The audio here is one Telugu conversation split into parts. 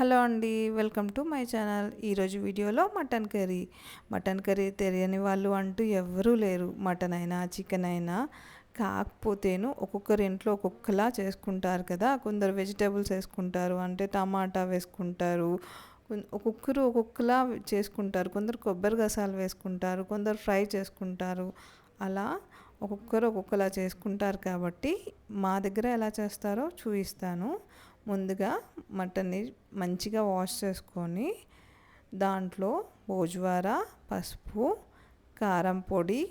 హలో అండి, వెల్కమ్ టు మై ఛానల్. ఈరోజు వీడియోలో మటన్ కర్రీ తెలియని వాళ్ళు అంటూ ఎవ్వరూ లేరు. మటన్ అయినా చికెన్ అయినా కాకపోతేను ఒక్కొక్కరి ఇంట్లో ఒక్కొక్కలా చేసుకుంటారు కదా. కొందరు వెజిటేబుల్స్ వేసుకుంటారు, అంటే టమాటా వేసుకుంటారు. ఒక్కొక్కరు ఒక్కొక్కలా చేసుకుంటారు. కొందరు కొబ్బరి గసాలు వేసుకుంటారు, కొందరు ఫ్రై చేసుకుంటారు. అలా ఒక్కొక్కరు ఒక్కొక్కలా చేసుకుంటారు. కాబట్టి మా దగ్గర ఎలా చేస్తారో చూపిస్తాను. ముందుగా మటన్ని మంచిగా వాష్ చేసుకొని దాంట్లో భోజ్వారా, పసుపు, కారం పొడి,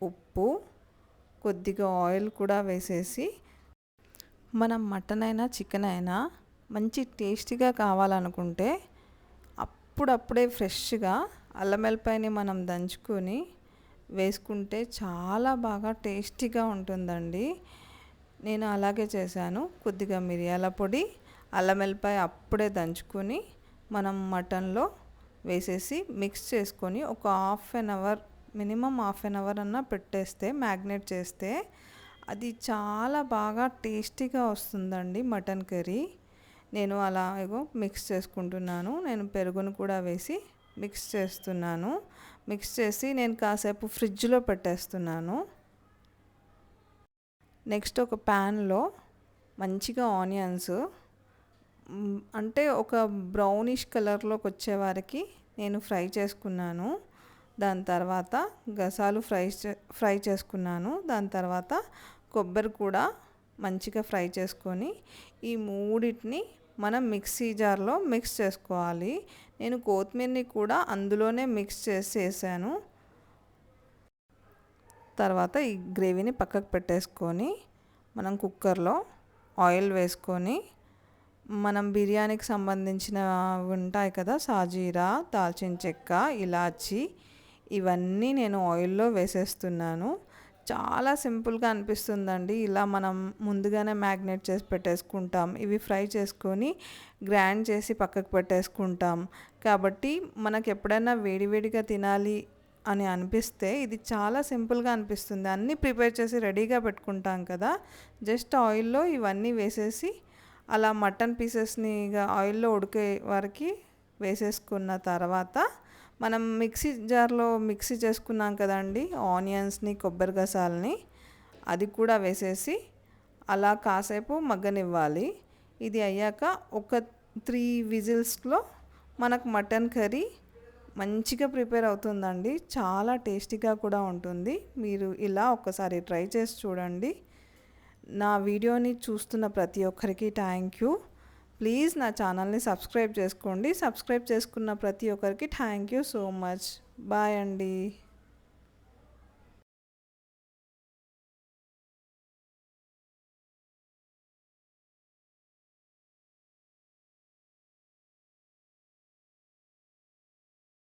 ఉప్పు, కొద్దిగా ఆయిల్ కూడా వేసేసి, మనం మటన్ అయినా చికెన్ అయినా మంచి టేస్టీగా కావాలనుకుంటే అప్పుడప్పుడే ఫ్రెష్గా అల్లం వెల్లిపాయని మనం దంచుకొని వేసుకుంటే చాలా బాగా టేస్టీగా ఉంటుందండి. నేను అలాగే చేశాను. కొద్దిగా మిరియాల పొడి, అల్లం వెల్లిపాయ అప్పుడే దంచుకొని మనం మటన్లో వేసేసి మిక్స్ చేసుకొని ఒక మినిమం హాఫ్ అన్ అవర్ అన్నా పెట్టేస్తే, మ్యాగ్నేట్ చేస్తే అది చాలా బాగా టేస్టీగా వస్తుందండి మటన్ కర్రీ. నేను అలా మిక్స్ చేసుకుంటున్నాను. నేను పెరుగును కూడా వేసి మిక్స్ చేస్తున్నాను. మిక్స్ చేసి నేను కాసేపు ఫ్రిడ్జ్లో పెట్టేస్తున్నాను. నెక్స్ట్ ఒక ప్యాన్లో మంచిగా ఆనియన్స్ అంటే ఒక బ్రౌనిష్ కలర్లోకి వచ్చే వారికి నేను ఫ్రై చేసుకున్నాను. దాని తర్వాత గసాలు ఫ్రై చేసుకున్నాను. దాని తర్వాత కొబ్బరి కూడా మంచిగా ఫ్రై చేసుకొని ఈ మూడింటిని మనం మిక్సీ జార్లో మిక్స్ చేసుకోవాలి. నేను కొత్తిమీరని కూడా అందులోనే మిక్స్ చేసేసాను. తర్వాత ఈ గ్రేవీని పక్కకు పెట్టేసుకొని మనం కుక్కర్లో ఆయిల్ వేసుకొని, మనం బిర్యానీకి సంబంధించినవి ఉంటాయి కదా, సాజీరా, దాల్చిన చెక్క, ఇలాచి, ఇవన్నీ నేను ఆయిల్లో వేసేస్తున్నాను. చాలా సింపుల్గా అనిపిస్తుందండి. ఇలా మనం ముందుగానే మ్యాగ్నేట్ చేసి పెట్టేసుకుంటాం. ఇవి ఫ్రై చేసుకొని గ్రైండ్ చేసి పక్కకు పెట్టేసుకుంటాం. కాబట్టి మనకు ఎప్పుడైనా వేడివేడిగా తినాలి అని అనిపిస్తే ఇది చాలా సింపుల్గా అనిపిస్తుంది. అన్నీ ప్రిపేర్ చేసి రెడీగా పెట్టుకుంటాం కదా. జస్ట్ ఆయిల్లో ఇవన్నీ వేసేసి అలా మటన్ పీసెస్ని ఆయిల్లో ఉడికే వరకు వేసేసుకున్న తర్వాత మనం మిక్సీ జార్లో మిక్సీ చేసుకున్నాం కదండి ఆనియన్స్ని, కొబ్బరి గసాలని, అది కూడా వేసేసి అలా కాసేపు మగ్గనివ్వాలి. ఇది అయ్యాక ఒక 3 విజిల్స్లో మనకు మటన్ కర్రీ మంచిగా ప్రిపేర్ అవుతుందండి. చాలా టేస్టీగా కూడా ఉంటుంది. మీరు ఇలా ఒక్కసారి ట్రై చేసి చూడండి. నా వీడియోని చూస్తున్న ప్రతి ఒక్కరికి థ్యాంక్ యూ. ప్లీజ్ నా ఛానల్ని సబ్స్క్రైబ్ చేసుకోండి. సబ్స్క్రైబ్ చేసుకున్న ప్రతి ఒక్కరికి thank you so much. Bye అండి.